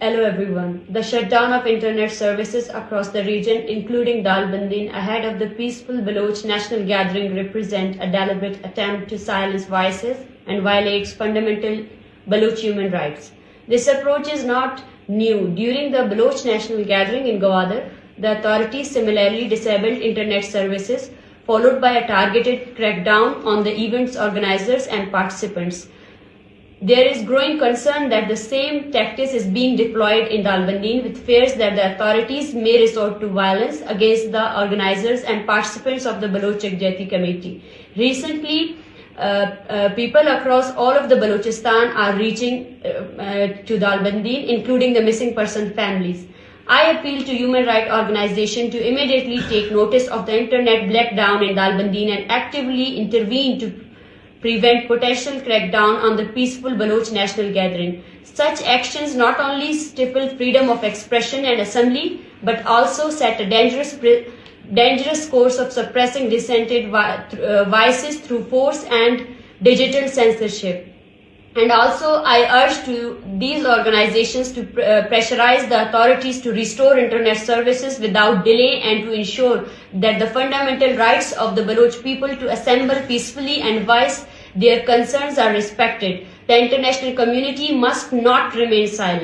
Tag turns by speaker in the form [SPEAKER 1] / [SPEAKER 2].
[SPEAKER 1] Hello everyone. The shutdown of internet services across the region, including Dalbandin, ahead of the peaceful Baloch national gathering, represent a deliberate attempt to silence voices and violates fundamental Baloch human rights. This approach is not new. During the Baloch national gathering in Gwadar, the authorities similarly disabled internet services, followed by a targeted crackdown on the event's organizers and participants. There is growing concern that the same tactics is being deployed in Dalbandin, with fears that the authorities may resort to violence against the organizers and participants of the Baloch Jati Committee. Recently, people across all of the Balochistan are reaching to Dalbandin, including the missing person families. I appeal to human rights organizations to immediately take notice of the internet blackdown in Dalbandin and actively intervene to prevent potential crackdown on the peaceful Baloch national gathering. Such actions not only stifle freedom of expression and assembly, but also set a dangerous course of suppressing dissented voices through force and digital censorship. And also, I urge these organizations to pressurize the authorities to restore internet services without delay and to ensure that the fundamental rights of the Baloch people to assemble peacefully and voice their concerns are respected. The international community must not remain silent.